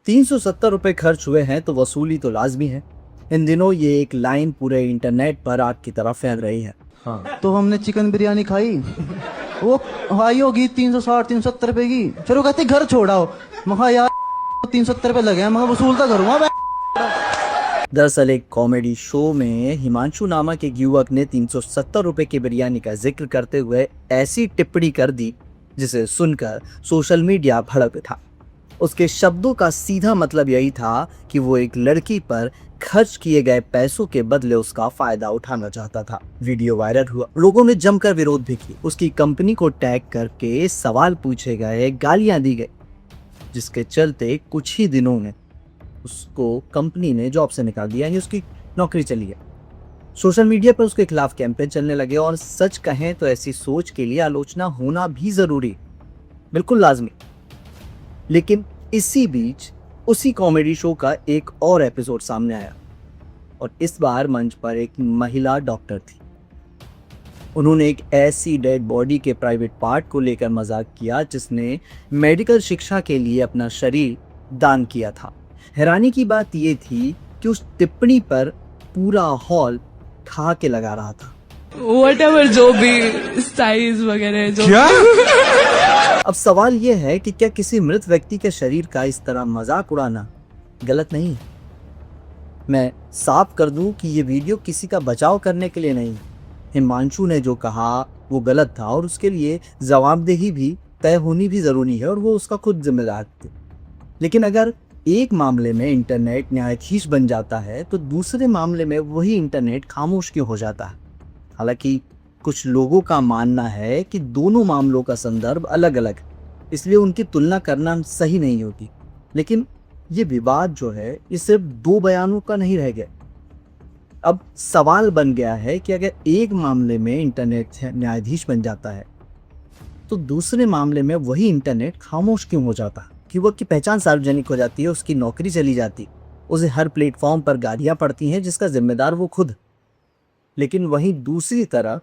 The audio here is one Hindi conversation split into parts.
₹370 खर्च हुए हैं तो वसूली तो लाजमी है। इन दिनों ये एक लाइन पूरे इंटरनेट पर आग की तरह फैल रही है। तो हमने चिकन बिरयानी खाई, वो हाई होगी 360 370 रुपए की। फिर वो कहते घर छोड़ाओ, महा यार 370 रुपए लगे हैं, मैं वसूलता करूंगा। दरअसल एक कॉमेडी शो में हिमांशु नामक एक युवक ने ₹370 की बिरयानी का जिक्र करते हुए ऐसी टिप्पणी कर दी जिसे सुनकर सोशल मीडिया भड़क था। उसके शब्दों का सीधा मतलब यही था कि वो एक लड़की पर खर्च किए गए पैसों के बदले उसका फायदा उठाना चाहता था। वीडियो वायरल हुआ, लोगों ने जमकर विरोध भी की, उसकी कंपनी को टैग करके सवाल पूछे गए, गालियां दी गई, जिसके चलते कुछ ही दिनों में उसको कंपनी ने जॉब से निकाल दिया, यानी उसकी नौकरी चली गई। सोशल मीडिया पर उसके खिलाफ कैंपेन चलने लगे और सच कहें तो ऐसी सोच के लिए आलोचना होना भी जरूरी, बिल्कुल लाजमी। लेकिन इसी बीच उसी कॉमेडी शो का एक और एपिसोड सामने आया और इस बार मंच पर एक महिला डॉक्टर थी। उन्होंने एक ऐसी डेड बॉडी के प्राइवेट पार्ट को लेकर मजाक किया जिसने मेडिकल शिक्षा के लिए अपना शरीर दान किया था। हैरानी की बात यह थी कि उस टिप्पणी पर पूरा हॉल खा के लगा रहा था। Whatever, जो भी साइज वगैरह जो क्या? अब सवाल यह है कि क्या किसी मृत व्यक्ति के शरीर का इस तरह मजाक उड़ाना गलत नहीं है? मैं साफ कर दूं कि यह वीडियो किसी का बचाव करने के लिए नहीं। हिमांशु ने जो कहा वो गलत था और उसके लिए जवाबदेही भी तय होनी भी जरूरी है और वो उसका खुद जिम्मेदार थे। लेकिन अगर एक मामले में इंटरनेट न्यायाधीश बन जाता है तो दूसरे मामले में वही इंटरनेट खामोश क्यों हो जाता है? हालांकि कुछ लोगों का मानना है कि दोनों मामलों का संदर्भ अलग अलग है, इसलिए उनकी तुलना करना सही नहीं होती। लेकिन ये विवाद जो है ये सिर्फ दो बयानों का नहीं रह गया। अब सवाल बन गया है कि अगर एक मामले में इंटरनेट न्यायाधीश बन जाता है तो दूसरे मामले में वही इंटरनेट खामोश क्यों हो जाता है? युवक की पहचान सार्वजनिक हो जाती है, उसकी नौकरी चली जाती, उसे हर प्लेटफॉर्म पर गालियां पड़ती हैं जिसका जिम्मेदार वो खुद। लेकिन वहीं दूसरी तरफ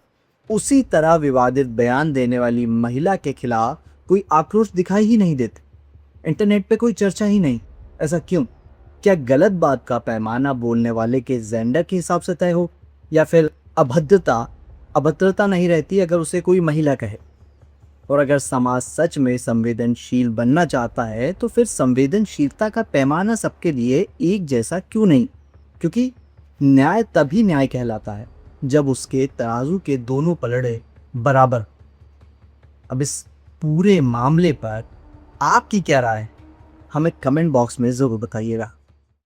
उसी तरह विवादित बयान देने वाली महिला के खिलाफ कोई आक्रोश दिखाई ही नहीं देते, इंटरनेट पे कोई चर्चा ही नहीं। ऐसा क्यों? क्या गलत बात का पैमाना बोलने वाले के जेंडर के हिसाब से तय हो, या फिर अभद्रता नहीं रहती अगर उसे कोई महिला कहे? और अगर समाज सच में संवेदनशील बनना चाहता है तो फिर संवेदनशीलता का पैमाना सबके लिए एक जैसा क्यों नहीं? क्योंकि न्याय तभी न्याय कहलाता है जब उसके तराजू के दोनों पलड़े बराबर। अब इस पूरे मामले पर आपकी क्या राय है? हमें कमेंट बॉक्स में जरूर बताइएगा।